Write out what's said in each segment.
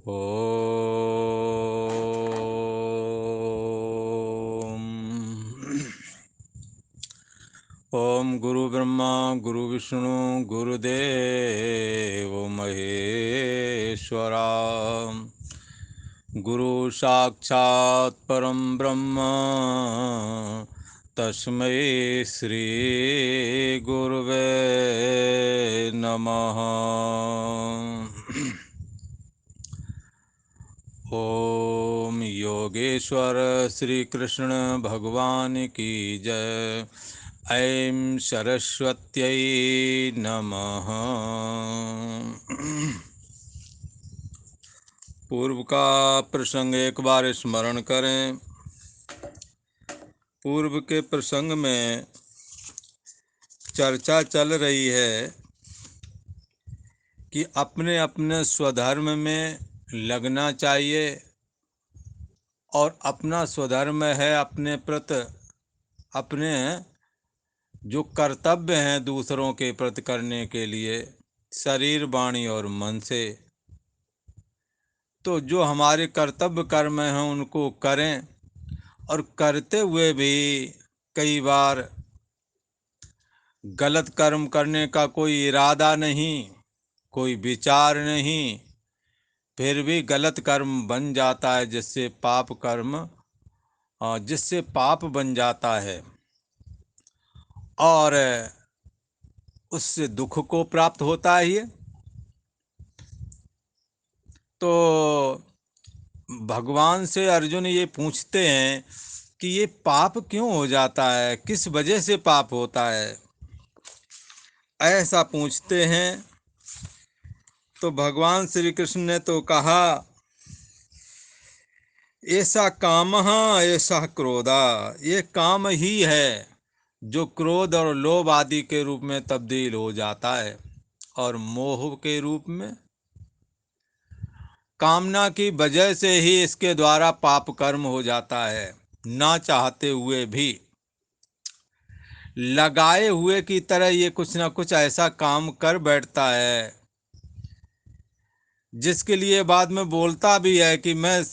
ओम ओम गुरु ब्रह्मा गुरु विष्णु गुरुदेव महेश्वरा गुरु साक्षात् परम ब्रह्म तस्मै श्री गुरुवे नमः। ओम योगेश्वर श्री कृष्ण भगवान की जय। ऐं सरस्वत्यै नमः। पूर्व का प्रसंग एक बार स्मरण करें। पूर्व के प्रसंग में चर्चा चल रही है कि अपने अपने स्वधर्म में लगना चाहिए और अपना स्वधर्म है अपने प्रति अपने जो कर्तव्य हैं दूसरों के प्रति करने के लिए शरीर वाणी और मन से। तो जो हमारे कर्तव्य कर्म हैं उनको करें और करते हुए भी कई बार गलत कर्म करने का कोई इरादा नहीं, कोई विचार नहीं, फिर भी गलत कर्म बन जाता है जिससे पाप बन जाता है और उससे दुख को प्राप्त होता है। तो भगवान से अर्जुन ये पूछते हैं कि ये पाप क्यों हो जाता है, किस वजह से पाप होता है, ऐसा पूछते हैं। तो भगवान श्री कृष्ण ने तो कहा, ऐसा कामः ऐसा क्रोधा, ये काम ही है जो क्रोध और लोभ आदि के रूप में तब्दील हो जाता है और मोह के रूप में। कामना की वजह से ही इसके द्वारा पाप कर्म हो जाता है, ना चाहते हुए भी। लगाए हुए की तरह ये कुछ ना कुछ ऐसा काम कर बैठता है जिसके लिए बाद में बोलता भी है कि मैं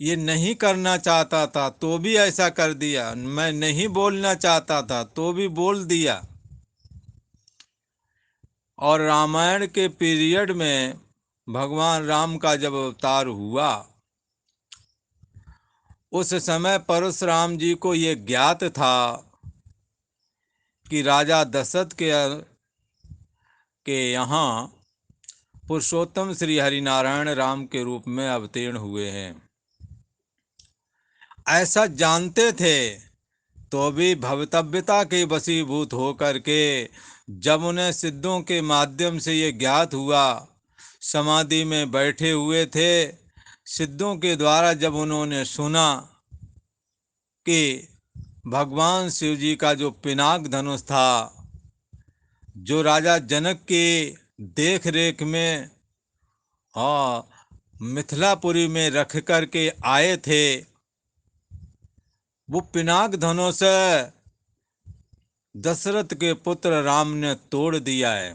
ये नहीं करना चाहता था तो भी ऐसा कर दिया, मैं नहीं बोलना चाहता था तो भी बोल दिया। और रामायण के पीरियड में भगवान राम का जब अवतार हुआ उस समय परशुराम जी को ये ज्ञात था कि राजा दशरथ के यहाँ पुरुषोत्तम श्री हरिनारायण राम के रूप में अवतीर्ण हुए हैं। ऐसा जानते थे तो भी भवतव्यता के वशीभूत होकर के जब उन्हें सिद्धों के माध्यम से ये ज्ञात हुआ, समाधि में बैठे हुए थे, सिद्धों के द्वारा जब उन्होंने सुना कि भगवान शिव जी का जो पिनाक धनुष था, जो राजा जनक की देख रेख में मिथिलापुरी में रख कर के आए थे, वो पिनाक धनुष दशरथ के पुत्र राम ने तोड़ दिया है।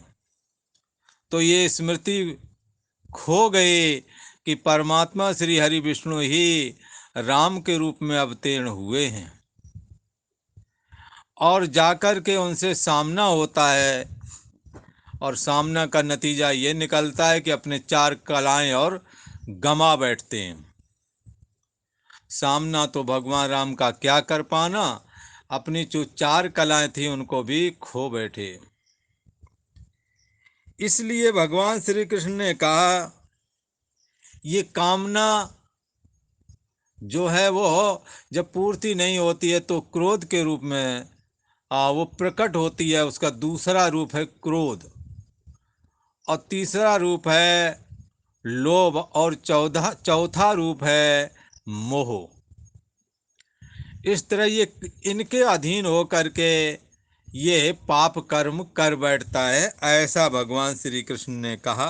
तो ये स्मृति खो गई कि परमात्मा श्री हरि विष्णु ही राम के रूप में अवतीर्ण हुए हैं। और जाकर के उनसे सामना होता है और सामना का नतीजा ये निकलता है कि अपने चार कलाएं और गमा बैठते हैं। सामना तो भगवान राम का क्या कर पाना, अपनी जो चार कलाएं थी उनको भी खो बैठे। इसलिए भगवान श्री कृष्ण ने कहा, ये कामना जो है वो जब पूर्ति नहीं होती है तो क्रोध के रूप में वो प्रकट होती है। उसका दूसरा रूप है क्रोध और तीसरा रूप है लोभ और चौथा रूप है मोह। इस तरह ये इनके अधीन हो करके ये पाप कर्म कर बैठता है, ऐसा भगवान श्री कृष्ण ने कहा।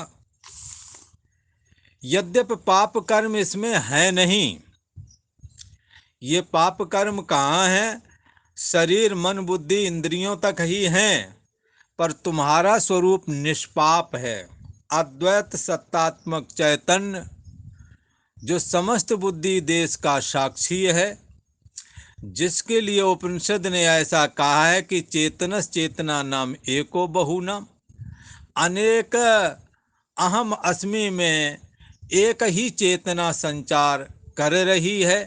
यद्यपि पाप कर्म इसमें है नहीं, ये पाप कर्म कहाँ है, शरीर मन बुद्धि इंद्रियों तक ही हैं, पर तुम्हारा स्वरूप निष्पाप है, अद्वैत सत्तात्मक चैतन्य जो समस्त बुद्धि देश का साक्षी है, जिसके लिए उपनिषद ने ऐसा कहा है कि चेतनस चेतना नाम एको बहुनाम, अनेक अहम अस्मि में एक ही चेतना संचार कर रही है।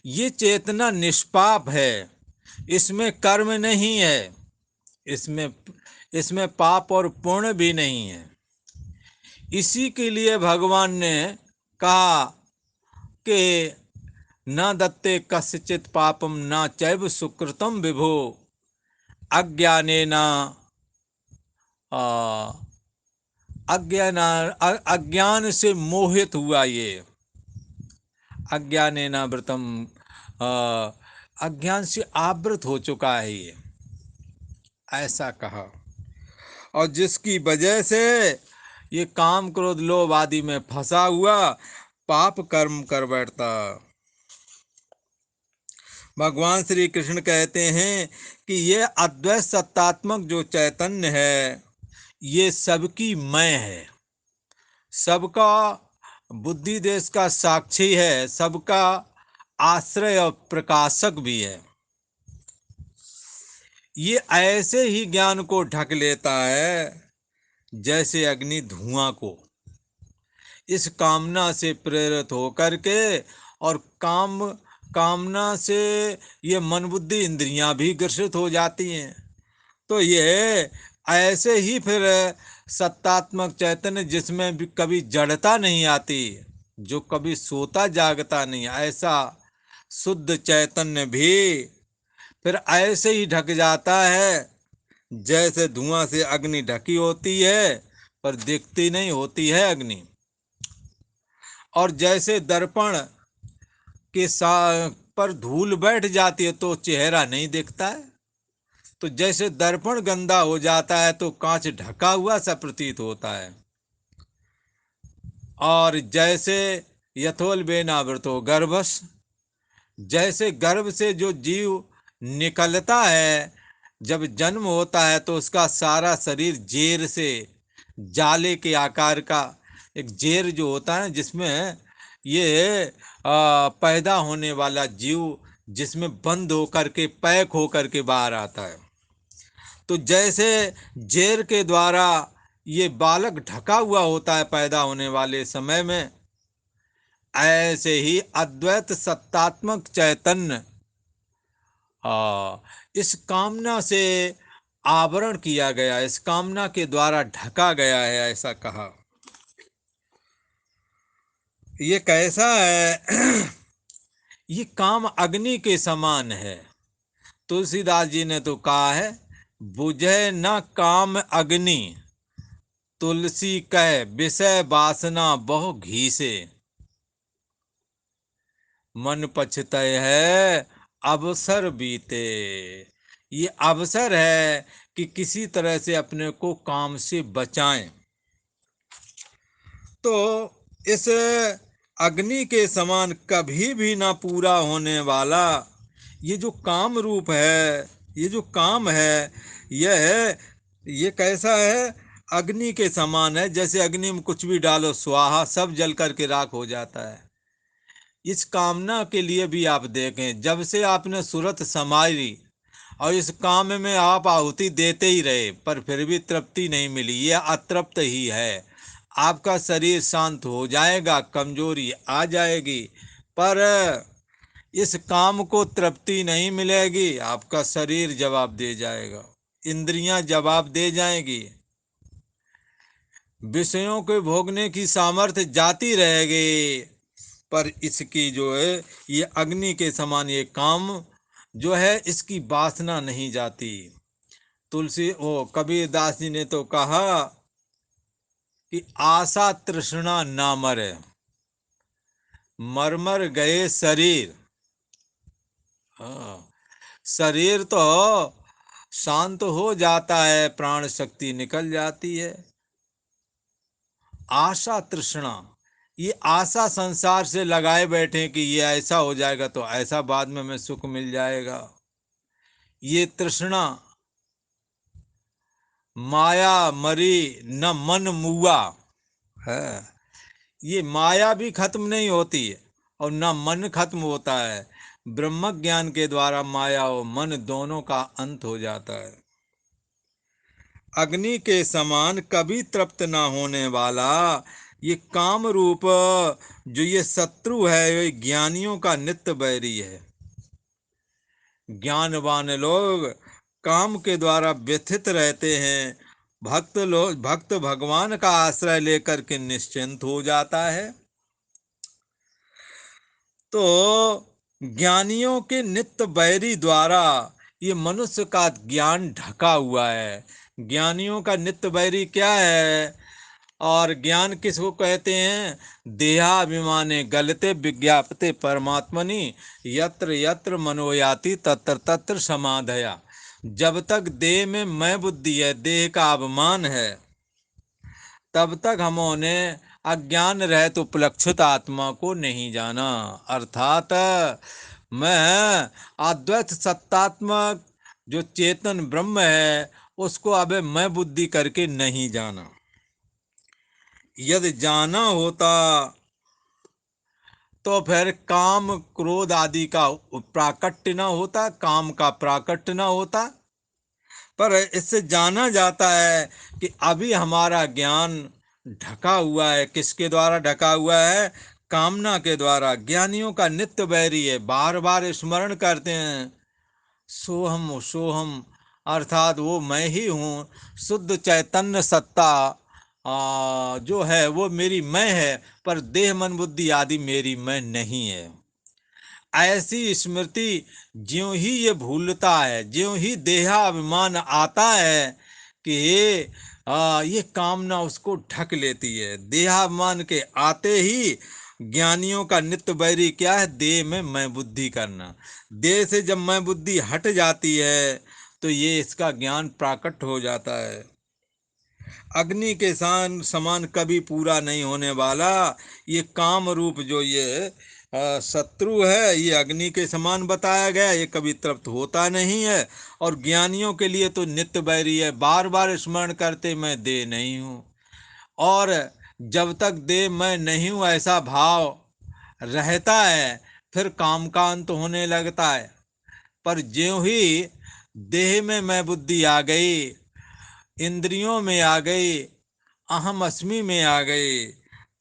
ये चेतना निष्पाप है, इसमें कर्म नहीं है, इसमें इसमें पाप और पुण्य भी नहीं है। इसी के लिए भगवान ने कहा कि न दत्ते कस्यचित् पापम न चैव सुकृतम विभो, अज्ञानेन अज्ञान से मोहित हुआ ये, अज्ञानेन आवृतम, अज्ञान से आवृत हो चुका है ये, ऐसा कहा। और जिसकी वजह से ये काम क्रोध लोभ आदि में फंसा हुआ पाप कर्म कर बैठता। भगवान श्री कृष्ण कहते हैं कि ये अद्वैत सत्तात्मक जो चैतन्य है, ये सबकी मैं है, सबका बुद्धि देश का साक्षी है, सबका आश्रय और प्रकाशक भी है। ये ऐसे ही ज्ञान को ढक लेता है जैसे अग्नि धुआं को। इस कामना से प्रेरित होकर के और कामना से ये मन बुद्धि इंद्रियां भी ग्रसित हो जाती हैं। तो ये ऐसे ही फिर सत्तात्मक चैतन्य जिसमें भी कभी जड़ता नहीं आती, जो कभी सोता जागता नहीं, ऐसा शुद्ध चैतन्य भी फिर ऐसे ही ढक जाता है जैसे धुआं से अग्नि ढकी होती है पर दिखती नहीं होती है अग्नि। और जैसे दर्पण के पर धूल बैठ जाती है तो चेहरा नहीं दिखता है, तो जैसे दर्पण गंदा हो जाता है तो कांच ढका हुआ सा प्रतीत होता है। और जैसे यथोल बेनावृतो गर्भस, जैसे गर्भ से जो जीव निकलता है, जब जन्म होता है तो उसका सारा शरीर जेर से, जाले के आकार का एक जेर जो होता है जिसमें ये पैदा होने वाला जीव जिसमें बंद होकर के पैक होकर के बाहर आता है, तो जैसे जेर के द्वारा ये बालक ढका हुआ होता है पैदा होने वाले समय में, ऐसे ही अद्वैत सत्तात्मक चैतन्य इस कामना से आवरण किया गया, इस कामना के द्वारा ढका गया है, ऐसा कहा। ये कैसा है? ये काम अग्नि के समान है। तुलसीदास जी ने तो कहा है, बुझे न काम अग्नि, तुलसी कह विषय वासना बहु घी से, मन पछतय है अवसर बीते। ये अवसर है कि किसी तरह से अपने को काम से बचाएं। तो इस अग्नि के समान कभी भी ना पूरा होने वाला ये जो काम रूप है, ये जो काम है, ये कैसा है? अग्नि के समान है। जैसे अग्नि में कुछ भी डालो स्वाहा, सब जल करके राख हो जाता है। इस कामना के लिए भी आप देखें, जब से आपने सूरत समाई और इस काम में आप आहुति देते ही रहे पर फिर भी तृप्ति नहीं मिली, ये अतृप्त ही है। आपका शरीर शांत हो जाएगा, कमजोरी आ जाएगी, पर इस काम को तृप्ति नहीं मिलेगी, आपका शरीर जवाब दे जाएगा, इंद्रियां जवाब दे जाएंगी, विषयों के भोगने की सामर्थ्य जाती रहेगी, पर इसकी जो है ये अग्नि के समान ये काम जो है इसकी वासना नहीं जाती। तुलसी कबीरदास जी ने तो कहा कि आशा तृष्णा ना मरे, मर गए शरीर। हाँ, शरीर तो शांत हो जाता है, प्राण शक्ति निकल जाती है। आशा तृष्णा, ये आशा संसार से लगाए बैठे कि ये ऐसा हो जाएगा तो ऐसा बाद में हमें सुख मिल जाएगा। ये तृष्णा माया मरी न मन मुआ है। ये माया भी खत्म नहीं होती है और ना मन खत्म होता है। ब्रह्म ज्ञान के द्वारा माया और मन दोनों का अंत हो जाता है। अग्नि के समान कभी तृप्त ना होने वाला ये काम रूप जो ये शत्रु है, ये ज्ञानियों का नित्य बैरी है। ज्ञानवान लोग काम के द्वारा व्यथित रहते हैं। भक्त भगवान का आश्रय लेकर के निश्चिंत हो जाता है। तो ज्ञानियों के नित्य बैरी द्वारा ये मनुष्य का ज्ञान ढका हुआ है। ज्ञानियों का नित्य बैरी क्या है? और ज्ञान किसको कहते हैं? देहाभिमाने गलते विज्ञापते परमात्मनि यत्र यत्र मनोयाति तत्र तत्र समाधया। जब तक देह में मैं बुद्धि है, देह का अभिमान है, तब तक हमने अज्ञान रहित उपलक्षित आत्मा को नहीं जाना। अर्थात मैं अद्वैत सत्तात्मक जो चेतन ब्रह्म है उसको अब मैं बुद्धि करके नहीं जाना। यदि जाना होता तो फिर काम क्रोध आदि का प्राकट्य न होता, काम का प्राकट्य न होता। पर इससे जाना जाता है कि अभी हमारा ज्ञान ढका हुआ है। किसके द्वारा ढका हुआ है? कामना के द्वारा। ज्ञानियों का नित्य बैरी है, बार बार स्मरण करते हैं सोहम सोहम, अर्थात वो मैं ही हूँ। शुद्ध चैतन्य सत्ता जो है वो मेरी मैं है, पर देह मन बुद्धि आदि मेरी मैं नहीं है। ऐसी स्मृति ज्यों ही ये भूलता है, ज्यों ही देहाभिमान आता है कि ये कामना उसको ढक लेती है। देहाभिमान के आते ही ज्ञानियों का नित्य बैरी क्या है? देह में मैं बुद्धि करना। देह से जब मैं बुद्धि हट जाती है तो ये इसका ज्ञान प्राकट हो जाता है। अग्नि के समान कभी पूरा नहीं होने वाला ये काम रूप जो ये शत्रु है, ये अग्नि के समान बताया गया, ये कभी तृप्त होता नहीं है। और ज्ञानियों के लिए तो नित्य बैरी है, बार बार स्मरण करते मैं देह नहीं हूँ। और जब तक देह मैं नहीं हूँ ऐसा भाव रहता है, फिर काम का अंत होने लगता है। पर ज्यों ही देह में मैं बुद्धि आ गई, इंद्रियों में आ गई, अहम अस्मि में आ गई,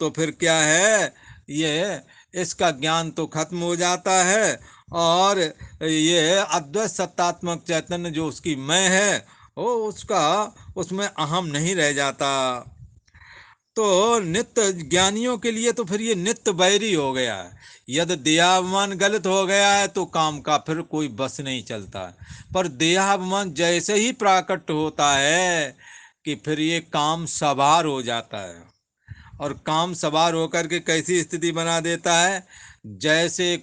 तो फिर क्या है? ये इसका ज्ञान तो खत्म हो जाता है। और ये अद्वैत सत्तात्मक चैतन्य जो उसकी मैं है वो उसका उसमें अहम नहीं रह जाता। तो नित्य ज्ञानियों के लिए तो फिर ये नित्य बैरी हो गया है। यदि देहाभिमान गलत हो गया है तो काम का फिर कोई बस नहीं चलता। पर देहाभिमान जैसे ही प्राकट होता है कि फिर ये काम सवार हो जाता है। और काम सवार होकर के कैसी स्थिति बना देता है? जैसे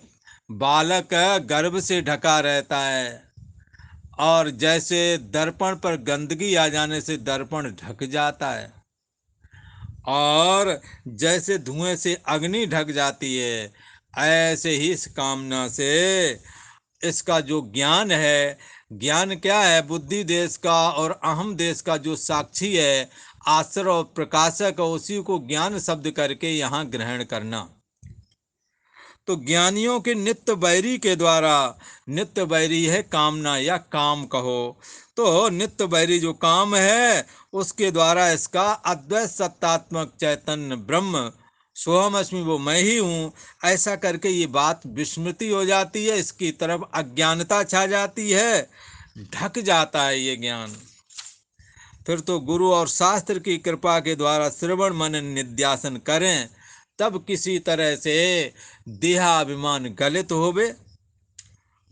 बालक गर्भ से ढका रहता है और जैसे दर्पण पर गंदगी आ जाने से दर्पण ढक जाता है, और जैसे धुएं से अग्नि ढक जाती है, ऐसे ही इस कामना से इसका जो ज्ञान है, ज्ञान क्या है? बुद्धि देश का और अहम देश का जो साक्षी है, आश्रय और प्रकाशक, उसी को ज्ञान शब्द करके यहाँ ग्रहण करना। तो ज्ञानियों के नित्य बैरी के द्वारा, नित्य बैरी है कामना या काम कहो, तो नित्य बैरी जो काम है उसके द्वारा इसका अद्वैत सत्तात्मक चैतन्य ब्रह्म सोहम अस्मि वो मैं ही हूँ, ऐसा करके ये बात विस्मृति हो जाती है। इसकी तरफ अज्ञानता छा जाती है, ढक जाता है ये ज्ञान। फिर तो गुरु और शास्त्र की कृपा के द्वारा श्रवण मनन निध्यासन करें, तब किसी तरह से देहाभिमान गलित होवे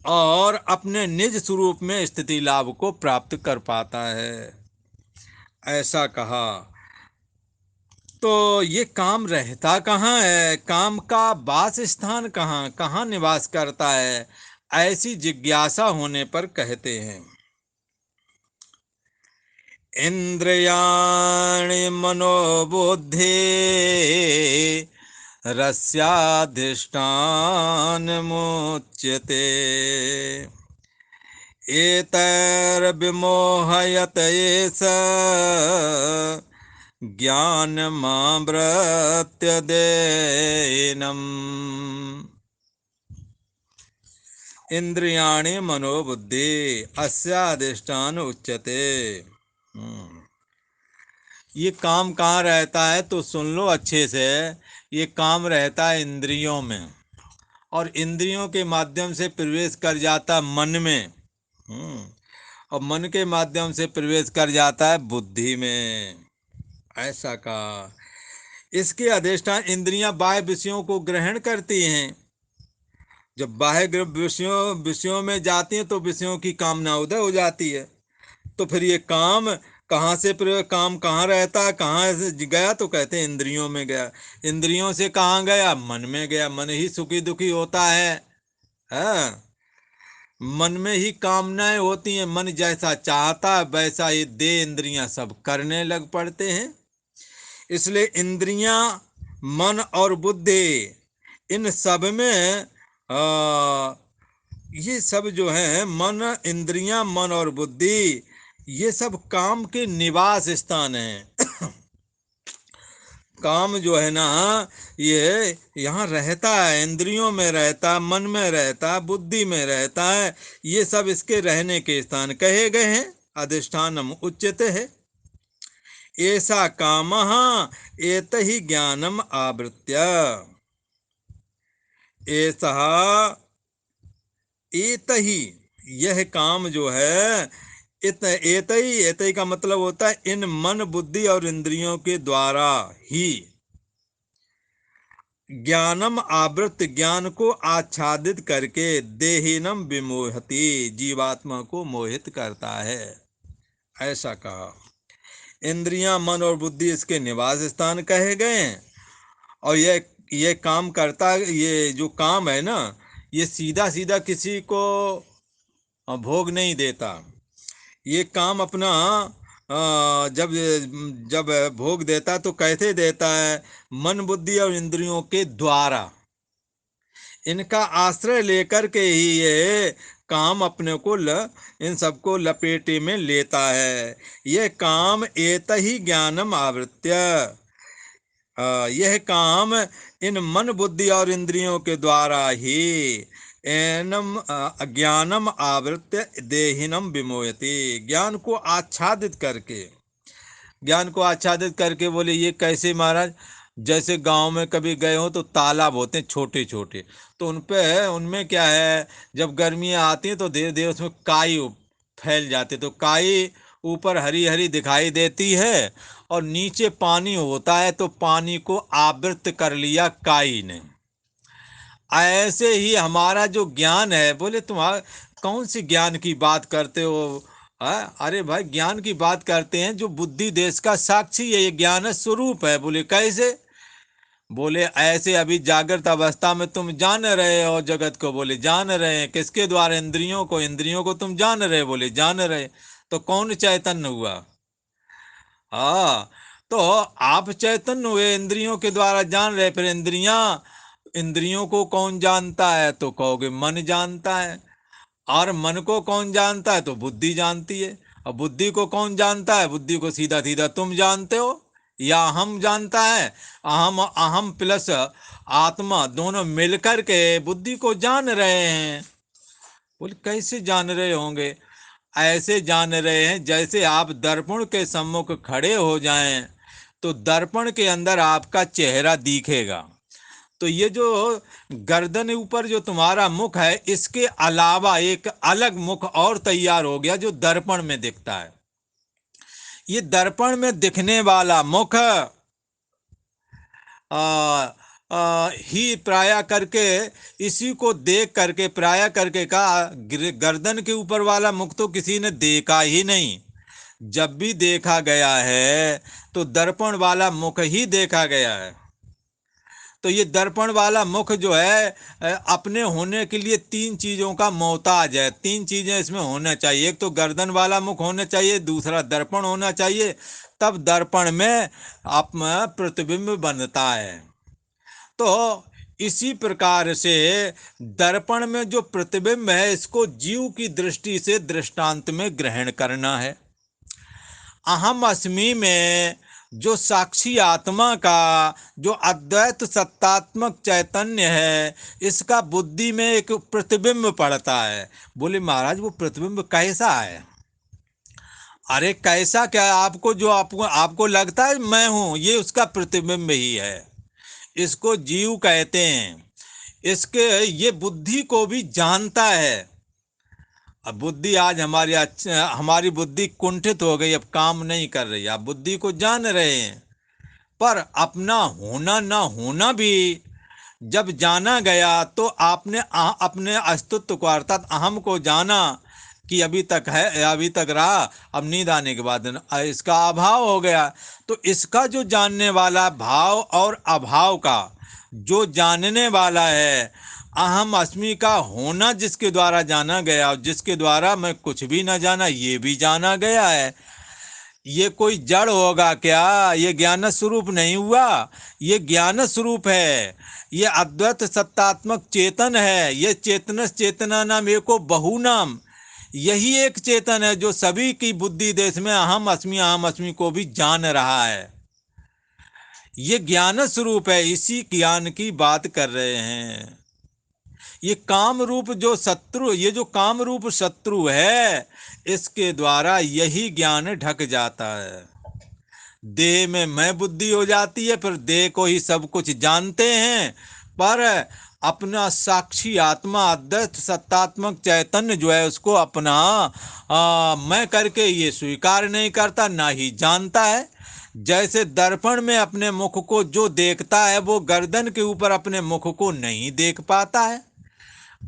और अपने निज स्वरूप में स्थिति लाभ को प्राप्त कर पाता है, ऐसा कहा। तो ये काम रहता कहाँ है? काम का वास स्थान कहाँ, कहाँ निवास करता है? ऐसी जिज्ञासा होने पर कहते हैं, इंद्रियाणि मनोबुद्धि रस्याधिष्ठानमुच्यते एतैर्विमोहयत एष ज्ञानमावृत्य देहिनम् इंद्रियाणि मनोबुद्धि अस्याधिष्ठान उच्यते। ये काम कहाँ रहता है तो सुन लो अच्छे से। ये काम रहता है इंद्रियों में, और इंद्रियों के माध्यम से प्रवेश कर जाता है मन में। और मन के माध्यम से प्रवेश कर जाता है बुद्धि में। ऐसा कहा। इसके अधिष्ठान इंद्रियां बाह्य विषयों को ग्रहण करती हैं। जब बाह्य विषयों विषयों में जाती हैं तो विषयों की कामना उदय हो जाती है। तो फिर ये काम कहाँ से काम कहाँ रहता है, कहाँ से गया तो कहते हैं इंद्रियों में गया। इंद्रियों से कहाँ गया? मन में गया। मन ही सुखी दुखी होता है। हाँ, मन में ही कामनाएं होती हैं। मन जैसा चाहता है वैसा ये देह इंद्रियां सब करने लग पड़ते हैं। इसलिए इंद्रियां, मन और बुद्धि, इन सब में ये सब जो है मन, इंद्रियां, मन और बुद्धि, ये सब काम के निवास स्थान हैं। काम जो है ना, ये यहाँ रहता है, इंद्रियों में रहता है, मन में रहता है, बुद्धि में रहता है। ये सब इसके रहने के स्थान कहे गए हैं। अधिष्ठानम उच्यते है। ऐसा काम एत ही ज्ञानम आवृत्य। ऐसा एत ही, यह काम जो है, एतई का मतलब होता है इन मन बुद्धि और इंद्रियों के द्वारा ही ज्ञानम आवृत, ज्ञान को आच्छादित करके देहिनम विमोहति, जीवात्मा को मोहित करता है। ऐसा कहा। इंद्रियां, मन और बुद्धि इसके निवास स्थान कहे गए हैं। और ये काम करता, ये जो काम है ना, ये सीधा सीधा किसी को भोग नहीं देता। ये काम अपना जब जब भोग देता तो कैसे देता है? मन बुद्धि और इंद्रियों के द्वारा। इनका आश्रय लेकर के ही ये काम अपने को इन सबको लपेटे में लेता है। यह काम एत ही ज्ञानम आवृत्य। यह काम इन मन बुद्धि और इंद्रियों के द्वारा ही एनम ज्ञानम आवृत्य देहिनम विमोयति, ज्ञान को आच्छादित करके। ज्ञान को आच्छादित करके बोले ये कैसे महाराज? जैसे गांव में कभी गए हो तो तालाब होते हैं छोटे छोटे, तो उनमें क्या है, जब गर्मियाँ आती हैं तो धीरे धीरे उसमें काई फैल जाती है। तो काई ऊपर हरी हरी दिखाई देती है और नीचे पानी होता है, तो पानी को आवृत कर लिया काई ने। ऐसे ही हमारा जो ज्ञान है, बोले तुम्हारा कौन सी ज्ञान की बात करते हो? अरे भाई, ज्ञान की बात करते हैं जो बुद्धि देश का साक्षी है, ये ज्ञान स्वरूप है। बोले कैसे? बोले ऐसे अभी जागृत अवस्था में तुम जान रहे हो जगत को। बोले जान रहे हैं। किसके द्वारा? इंद्रियों को। इंद्रियों को तुम जान रहे? बोले जान रहे। तो कौन चैतन्य हुआ? हाँ, तो आप चैतन्य हुए, इंद्रियों के द्वारा जान रहे। फिर इंद्रियों को कौन जानता है? तो कहोगे मन जानता है। और मन को कौन जानता है? तो बुद्धि जानती है। और बुद्धि को कौन जानता है? बुद्धि को सीधा सीधा तुम जानते हो, या हम जानता है। अहम अहम प्लस आत्मा दोनों मिलकर के बुद्धि को जान रहे हैं। बोले कैसे जान रहे होंगे? ऐसे जान रहे हैं जैसे आप दर्पण के सम्मुख खड़े हो जाएं तो दर्पण के अंदर आपका चेहरा दिखेगा। तो ये जो गर्दन ऊपर जो तुम्हारा मुख है, इसके अलावा एक अलग मुख और तैयार हो गया जो दर्पण में दिखता है। ये दर्पण में दिखने वाला मुख ही प्राया करके, इसी को देख करके प्राया करके कहा, गर्दन के ऊपर वाला मुख तो किसी ने देखा ही नहीं। जब भी देखा गया है तो दर्पण वाला मुख ही देखा गया है। तो ये दर्पण वाला मुख जो है, अपने होने के लिए तीन चीजों का मोहताज है। तीन चीजें इसमें होना चाहिए। एक तो गर्दन वाला मुख होना चाहिए, दूसरा दर्पण होना चाहिए, तब दर्पण में आप प्रतिबिंब बनता है। तो इसी प्रकार से दर्पण में जो प्रतिबिंब है, इसको जीव की दृष्टि से दृष्टांत में ग्रहण करना है। अहम अस्मि में जो साक्षी आत्मा का जो अद्वैत सत्तात्मक चैतन्य है, इसका बुद्धि में एक प्रतिबिंब पड़ता है। बोले महाराज वो प्रतिबिंब कैसा है? अरे कैसा क्या, आपको जो आपको आपको लगता है मैं हूं, ये उसका प्रतिबिंब ही है। इसको जीव कहते हैं। इसके ये बुद्धि को भी जानता है। अब बुद्धि आज हमारी बुद्धि कुंठित हो गई, अब काम नहीं कर रही। आप बुद्धि को जान रहे हैं, पर अपना होना ना होना भी जब जाना गया तो आपने अपने अस्तित्व को अर्थात अहम को जाना कि अभी तक है, अभी तक रहा, अब नींद आने के बाद इसका अभाव हो गया। तो इसका जो जानने वाला भाव और अभाव का जो जानने वाला है, अहम अस्मि का होना जिसके द्वारा जाना गया और जिसके द्वारा मैं कुछ भी न जाना, ये भी जाना गया है। ये कोई जड़ होगा क्या? ये ज्ञान स्वरूप नहीं हुआ, ये ज्ञान स्वरूप है। ये अद्वैत सत्तात्मक चेतन है। ये चेतनस चेतना नाम एको बहु नाम, यही एक चेतन है जो सभी की बुद्धि देश में अहम अस्मि को भी जान रहा है। ये ज्ञान स्वरूप है, इसी ज्ञान की बात कर रहे हैं। ये काम रूप जो शत्रु, ये जो काम रूप शत्रु है, इसके द्वारा यही ज्ञान ढक जाता है। देह में मैं बुद्धि हो जाती है, फिर देह को ही सब कुछ जानते हैं, पर अपना साक्षी आत्मा अद्वैत सत्तात्मक चैतन्य जो है उसको अपना मैं करके ये स्वीकार नहीं करता, ना ही जानता है। जैसे दर्पण में अपने मुख को जो देखता है, वो गर्दन के ऊपर अपने मुख को नहीं देख पाता है।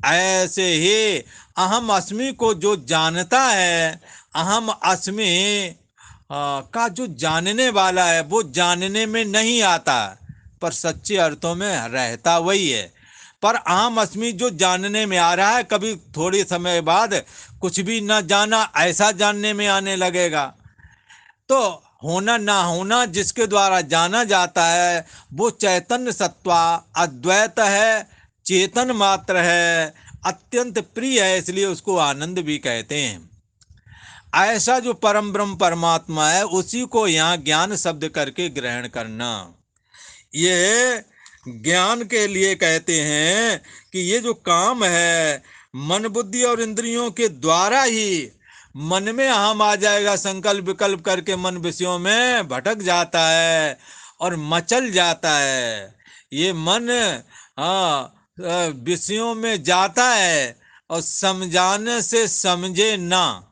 ऐसे ही अहम अस्मि को जो जानता है, अहम अस्मि का जो जानने वाला है, वो जानने में नहीं आता, पर सच्चे अर्थों में रहता वही है। पर अहम अस्मि जो जानने में आ रहा है, कभी थोड़े समय बाद कुछ भी न जाना ऐसा जानने में आने लगेगा। तो होना ना होना जिसके द्वारा जाना जाता है, वो चैतन्य सत्वा अद्वैत है, चेतन मात्र है, अत्यंत प्रिय है, इसलिए उसको आनंद भी कहते हैं। ऐसा जो परम ब्रह्म परमात्मा है, उसी को यहाँ ज्ञान शब्द करके ग्रहण करना। ये ज्ञान के लिए कहते हैं कि ये जो काम है, मन बुद्धि और इंद्रियों के द्वारा ही मन में अहम आ जाएगा, संकल्प विकल्प करके मन विषयों में भटक जाता है और मचल जाता है। ये मन विषयों में जाता है और समझाने से समझे ना,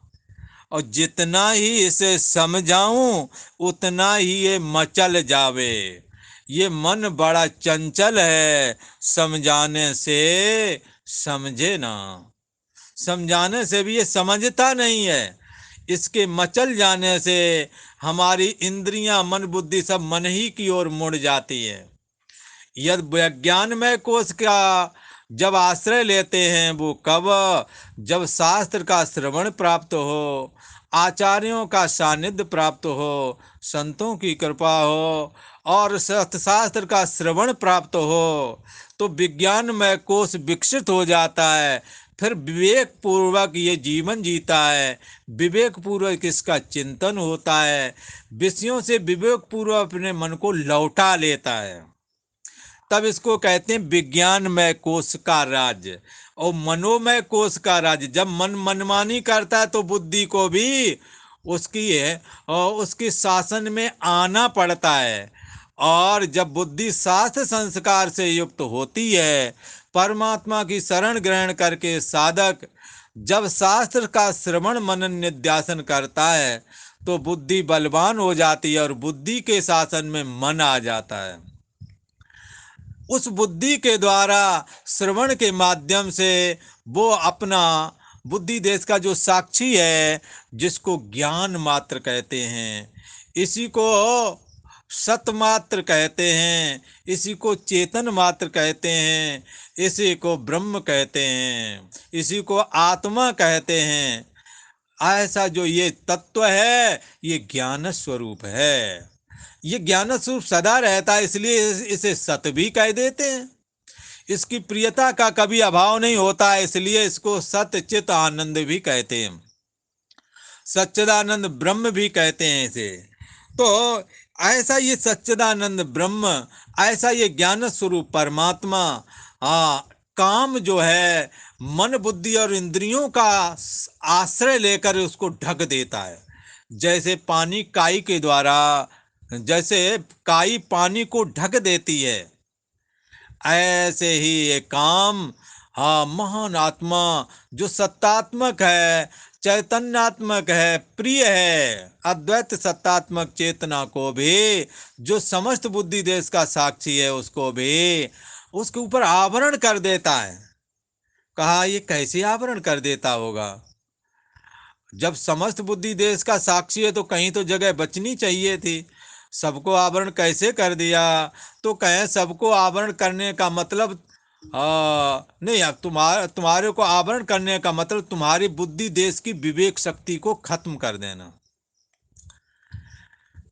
और जितना ही इसे समझाऊं उतना ही ये मचल जावे। ये मन बड़ा चंचल है, समझाने से समझे ना। समझाने से भी ये समझता नहीं है। इसके मचल जाने से हमारी इंद्रियां, मन बुद्धि सब मन ही की ओर मुड़ जाती है। यदि विज्ञानमय कोश का जब आश्रय लेते हैं, वो कब? जब शास्त्र का श्रवण प्राप्त हो, आचार्यों का सानिध्य प्राप्त हो, संतों की कृपा हो और शास्त्र का श्रवण प्राप्त हो, तो विज्ञानमय कोश विकसित हो जाता है। फिर विवेक पूर्वक ये जीवन जीता है, विवेक पूर्वक इसका चिंतन होता है, विषयों से विवेक पूर्वक अपने मन को लौटा लेता है। तब इसको कहते हैं विज्ञानमय कोश का राज्य और मनोमय कोश का राज्य। जब मन मनमानी करता है तो बुद्धि को भी उसकी है और उसके शासन में आना पड़ता है। और जब बुद्धि शास्त्र संस्कार से युक्त होती है, परमात्मा की शरण ग्रहण करके साधक जब शास्त्र का श्रवण मनन निध्यासन करता है, तो बुद्धि बलवान हो जाती है और बुद्धि के शासन में मन आ जाता है। उस बुद्धि के द्वारा श्रवण के माध्यम से वो अपना बुद्धि देश का जो साक्षी है, जिसको ज्ञान मात्र कहते हैं, इसी को सतमात्र कहते हैं, इसी को चेतन मात्र कहते हैं, इसी को ब्रह्म कहते हैं, इसी को आत्मा कहते हैं। ऐसा जो ये तत्व है, ये ज्ञान स्वरूप है। ये ज्ञान स्वरूप सदा रहता है, इसलिए इसे सत भी कह देते हैं। इसकी प्रियता का कभी अभाव नहीं होता है, इसलिए इसको सत चित आनंद भी कहते हैं, सच्चिदानंद ब्रह्म भी कहते हैं इसे। तो ऐसा ये सच्चिदानंद ब्रह्म, ऐसा ये ज्ञान स्वरूप परमात्मा, हाँ, काम जो है मन बुद्धि और इंद्रियों का आश्रय लेकर उसको ढक देता है। जैसे पानी काई के द्वारा, जैसे काई पानी को ढक देती है, ऐसे ही ये काम, हाँ, महान आत्मा जो सत्तात्मक है, चैतन्यात्मक है, प्रिय है, अद्वैत सत्तात्मक चेतना को भी, जो समस्त बुद्धि देश का साक्षी है, उसको भी उसके ऊपर आवरण कर देता है। कहा ये कैसे आवरण कर देता होगा? जब समस्त बुद्धि देश का साक्षी है तो कहीं तो जगह बचनी चाहिए थी। सबको आवरण कैसे कर दिया? तो कहें सबको आवरण करने का मतलब, नहीं, अब तुम्हारे को आवरण करने का मतलब तुम्हारी बुद्धि देश की विवेक शक्ति को खत्म कर देना।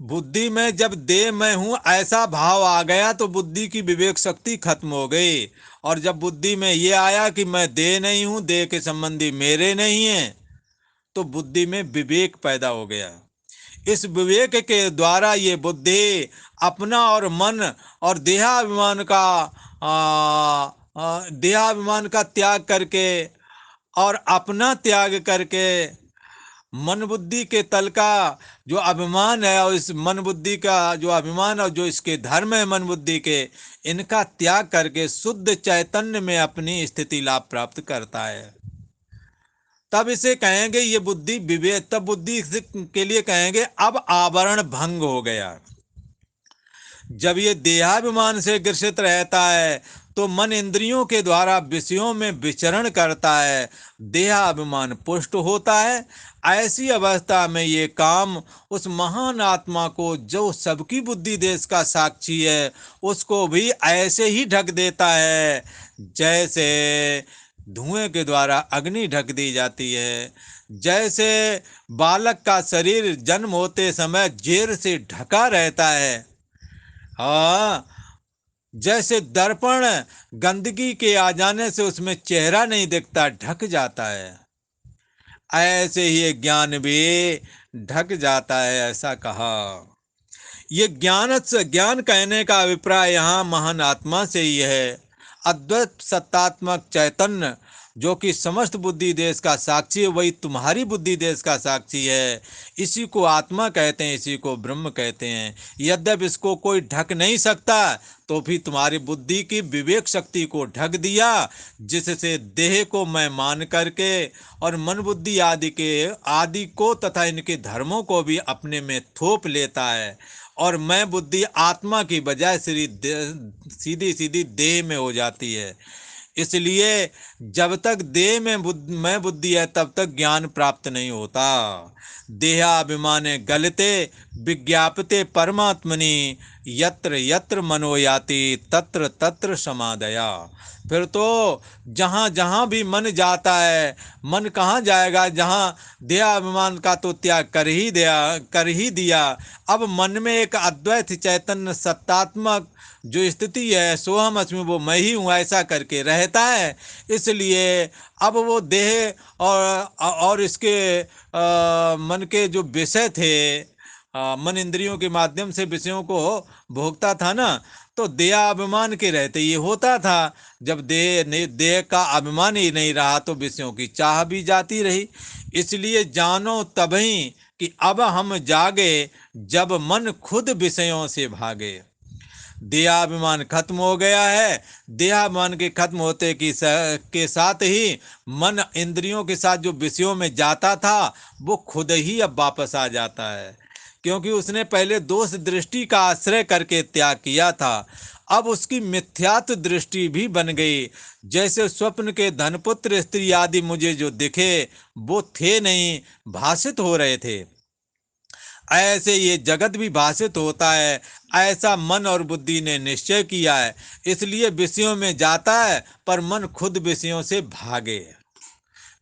बुद्धि में जब दे मैं हूं ऐसा भाव आ गया तो बुद्धि की विवेक शक्ति खत्म हो गई। और जब बुद्धि में ये आया कि मैं दे नहीं हूं, दे के संबंधी मेरे नहीं है, तो बुद्धि में विवेक पैदा हो गया। इस विवेक के द्वारा ये बुद्धि अपना और मन और देहाभिमान का त्याग करके और अपना त्याग करके मन बुद्धि के तल का जो अभिमान है, और इस मन बुद्धि का जो अभिमान और जो इसके धर्म है मन बुद्धि के, इनका त्याग करके शुद्ध चैतन्य में अपनी स्थिति लाभ प्राप्त करता है। तब इसे कहेंगे ये बुद्धि विवेक, तब बुद्धि के लिए कहेंगे अब आवरण भंग हो गया। जब ये देहाभिमान से ग्रसित रहता है तो मन इंद्रियों के द्वारा विषयों में विचरण करता है, देहाभिमान पुष्ट होता है। ऐसी अवस्था में ये काम उस महान आत्मा को, जो सबकी बुद्धि देश का साक्षी है, उसको भी ऐसे ही ढक देता है जैसे धुएं के द्वारा अग्नि ढक दी जाती है। जैसे बालक का शरीर जन्म होते समय जेर से ढका रहता है, हाँ, जैसे दर्पण गंदगी के आ जाने से उसमें चेहरा नहीं दिखता, ढक जाता है, ऐसे ही ज्ञान भी ढक जाता है, ऐसा कहा। ये ज्ञान कहने का अभिप्राय यहाँ महान आत्मा से ही है। अद्वैत सत्तात्मक चैतन्य जो कि समस्त बुद्धि देश का साक्षी है, वही तुम्हारी बुद्धि देश का साक्षी है। इसी को आत्मा कहते हैं, इसी को ब्रह्म कहते हैं। यद्यपि इसको कोई ढक नहीं सकता, तो भी तुम्हारी बुद्धि की विवेक शक्ति को ढक दिया, जिससे देह को मैं मान करके और मन बुद्धि आदि को तथा इनके धर्मों को भी अपने में थोप लेता है। और मैं बुद्धि आत्मा की बजाय सीधी सीधी देह में हो जाती है। इसलिए जब तक देह में मैं बुद्धि है तब तक ज्ञान प्राप्त नहीं होता। देहाभिमाने गलते विज्ञापते परमात्मनि, यत्र यत्र मनो याति तत्र तत्र समादया। फिर तो जहाँ जहाँ भी मन जाता है, मन कहाँ जाएगा? जहाँ देहाभिमान का तो त्याग कर ही दिया। अब मन में एक अद्वैत चैतन्य सत्तात्मक जो स्थिति है, सोहम अस्मि, वो मैं ही हूँ, ऐसा करके रहता है। इसलिए अब वो देह और इसके मन के जो विषय थे, मन इंद्रियों के माध्यम से विषयों को भोगता था ना, तो देहाभिमान के रहते ये होता था। जब देह का अभिमान ही नहीं रहा तो विषयों की चाह भी जाती रही। इसलिए जानो तभी कि अब हम जागे, जब मन खुद विषयों से भागे। देहाभिमान खत्म हो गया है। देहाभिमान के खत्म होते के साथ ही मन इंद्रियों के साथ जो विषयों में जाता था, वो खुद ही अब वापस आ जाता है, क्योंकि उसने पहले दोष दृष्टि का आश्रय करके त्याग किया था। अब उसकी मिथ्यात्व दृष्टि भी बन गई। जैसे स्वप्न के धनपुत्र स्त्री आदि मुझे जो दिखे वो थे नहीं, भाषित हो रहे थे, ऐसे ये जगत भी भाषित होता है। ऐसा मन और बुद्धि ने निश्चय किया है, इसलिए विषयों में जाता है, पर मन खुद विषयों से भागे।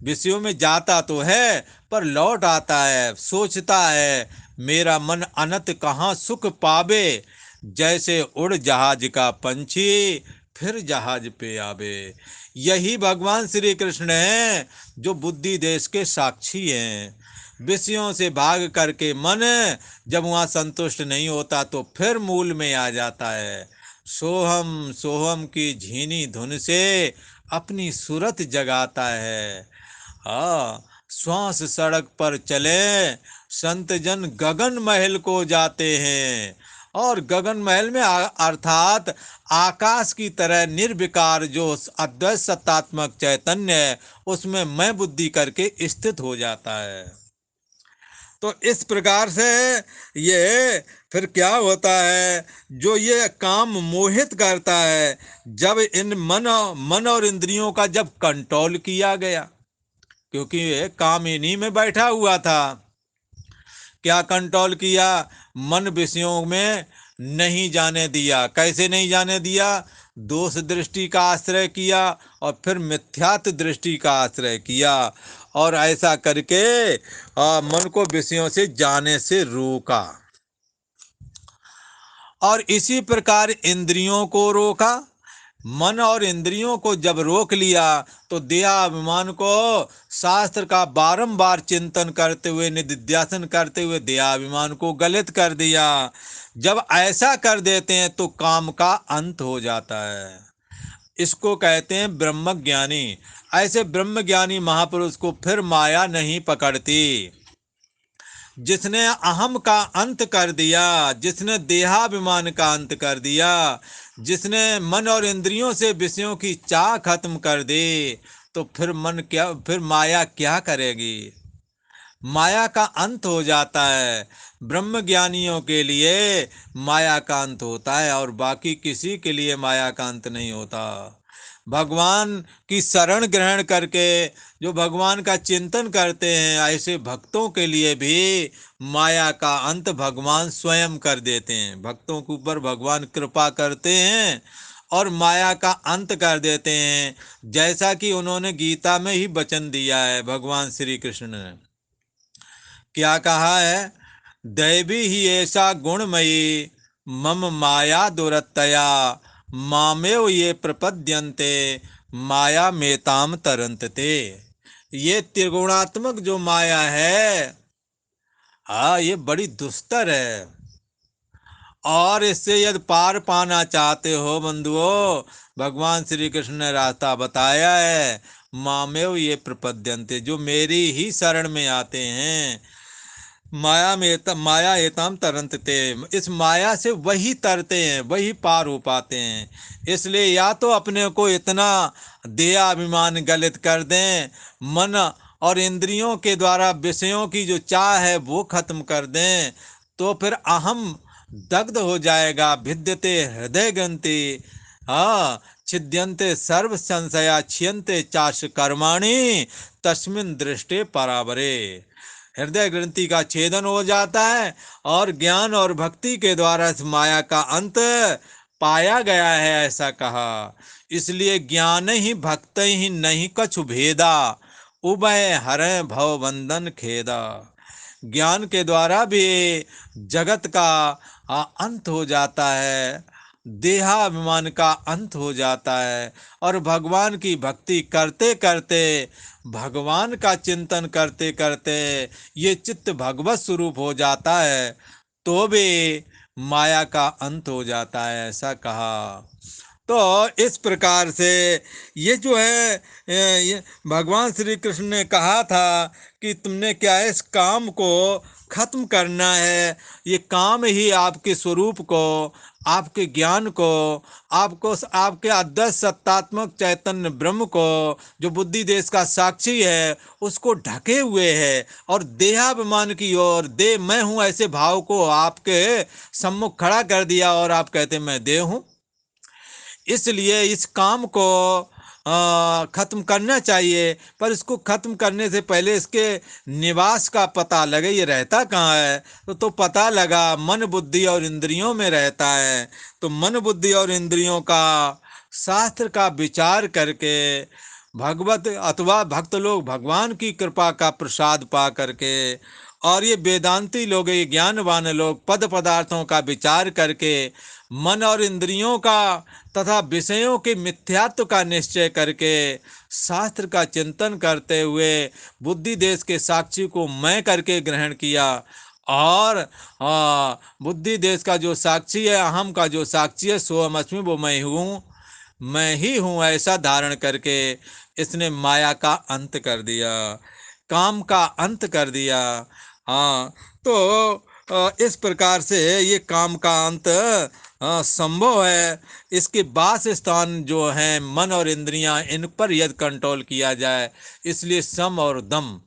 विषयों में जाता तो है पर लौट आता है, सोचता है मेरा मन अनंत कहाँ सुख पावे, जैसे उड़ जहाज का पंछी फिर जहाज पे आवे। यही भगवान श्री कृष्ण हैं जो बुद्धि देश के साक्षी हैं। विषयों से भाग करके मन जब वहाँ संतुष्ट नहीं होता तो फिर मूल में आ जाता है। सोहम सोहम की झीनी धुन से अपनी सूरत जगाता है। हाँ, श्वास सड़क पर चले संत जन गगन महल को जाते हैं। और गगन महल में अर्थात आकाश की तरह निर्विकार जो अद्वैत सत्तात्मक चैतन्य है उसमें मैं बुद्धि करके स्थित हो जाता है। तो इस प्रकार से ये फिर क्या होता है, जो ये काम मोहित करता है, जब इन मन और इंद्रियों का जब कंट्रोल किया गया, क्योंकि ये काम इन्हीं में बैठा हुआ था। क्या कंट्रोल किया? मन विषयों में नहीं जाने दिया। कैसे नहीं जाने दिया? दोष दृष्टि का आश्रय किया और फिर मिथ्यात्व दृष्टि का आश्रय किया, और ऐसा करके मन को विषयों से जाने से रोका। और इसी प्रकार इंद्रियों को रोका। मन और इंद्रियों को जब रोक लिया तो देहाभिमान को शास्त्र का बारंबार चिंतन करते हुए, निदिध्यासन करते हुए देहाभिमान को गलित कर दिया। जब ऐसा कर देते हैं तो काम का अंत हो जाता है। इसको कहते हैं ब्रह्मज्ञानी। ऐसे ब्रह्मज्ञानी महापुरुष को फिर माया नहीं पकड़ती। जिसने अहम का अंत कर दिया, जिसने देहाभिमान का अंत कर दिया, जिसने मन और इंद्रियों से विषयों की चाह खत्म कर दी, तो फिर माया क्या करेगी? माया का अंत हो जाता है। ब्रह्म ज्ञानियों के लिए माया का अंत होता है और बाकी किसी के लिए माया का अंत नहीं होता। भगवान की शरण ग्रहण करके जो भगवान का चिंतन करते हैं, ऐसे भक्तों के लिए भी माया का अंत भगवान स्वयं कर देते हैं। भक्तों के ऊपर भगवान कृपा करते हैं और माया का अंत कर देते हैं, जैसा कि उन्होंने गीता में ही वचन दिया है। भगवान श्री कृष्ण ने क्या कहा है? दैवी ही ऐसा गुणमयी मम माया दुरतया मामेव ये प्रपद्यन्ते माया मेताम तरंतते। ये त्रिगुणात्मक जो माया है, हाँ, ये बड़ी दुस्तर है। और इससे यदि पार पाना चाहते हो बंधुओं, भगवान श्री कृष्ण ने रास्ता बताया है। मामेव ये प्रपद्यन्ते, जो मेरी ही शरण में आते हैं, माया एताम तरंतते, इस माया से वही तरते हैं, वही पार हो पाते हैं। इसलिए या तो अपने को इतना देहाभिमान गलित कर दें, मन और इंद्रियों के द्वारा विषयों की जो चाह है वो खत्म कर दें, तो फिर अहम दग्ध हो जाएगा। भिद्यते हृदय ग्रंथि, हाँ, छिद्यन्ते सर्व संशया क्षीयन्ते चाश कर्माणि तस्मिन् दृष्टे परावरे। हृदय ग्रंथि का छेदन हो जाता है और ज्ञान और भक्ति के द्वारा इस माया का अंत पाया गया है, ऐसा कहा। इसलिए ज्ञान ही भक्त ही नहीं कछु भेदा, उभय हरे भव बंधन खेदा। ज्ञान के द्वारा भी जगत का अंत हो जाता है, देहाभिमान का अंत हो जाता है, और भगवान की भक्ति करते करते, भगवान का चिंतन करते करते ये चित्त भगवत स्वरूप हो जाता है, तो भी माया का अंत हो जाता है, ऐसा कहा। तो इस प्रकार से ये जो है, ये भगवान श्री कृष्ण ने कहा था कि तुमने क्या है, इस काम को खत्म करना है। ये काम ही आपके स्वरूप को, आपके ज्ञान को, आपको आपके अद्वैत सत्तात्मक चैतन्य ब्रह्म को, जो बुद्धि देश का साक्षी है, उसको ढके हुए है, और देहाभिमान की ओर, दे मैं हूँ ऐसे भाव को आपके सम्मुख खड़ा कर दिया, और आप कहते मैं देह हूँ। इसलिए इस काम को खत्म करना चाहिए, पर इसको खत्म करने से पहले इसके निवास का पता लगे, ये रहता कहाँ है। तो पता लगा मन बुद्धि और इंद्रियों में रहता है। तो मन बुद्धि और इंद्रियों का शास्त्र का विचार करके, भगवत अथवा भक्त लोग भगवान की कृपा का प्रसाद पा करके और ये वेदांती लोग, ये ज्ञानवान लोग पद पदार्थों का विचार करके मन और इंद्रियों का तथा विषयों के मिथ्यात्व का निश्चय करके शास्त्र का चिंतन करते हुए बुद्धि देश के साक्षी को मैं करके ग्रहण किया। और बुद्धि देश का जो साक्षी है, अहम का जो साक्षी है, सोहम अस्मि, वो मैं हूँ, मैं ही हूँ, ऐसा धारण करके इसने माया का अंत कर दिया, काम का अंत कर दिया। हाँ, तो इस प्रकार से ये काम का अंत संभव है। इसके वास स्थान जो हैं मन और इंद्रियां, इन पर यदि कंट्रोल किया जाए, इसलिए सम और दम,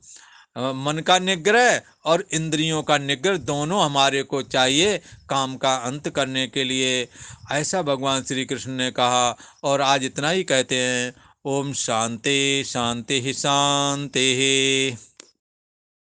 मन का निग्रह और इंद्रियों का निग्रह दोनों हमारे को चाहिए काम का अंत करने के लिए, ऐसा भगवान श्री कृष्ण ने कहा। और आज इतना ही कहते हैं। ओम शांति शांति शांति।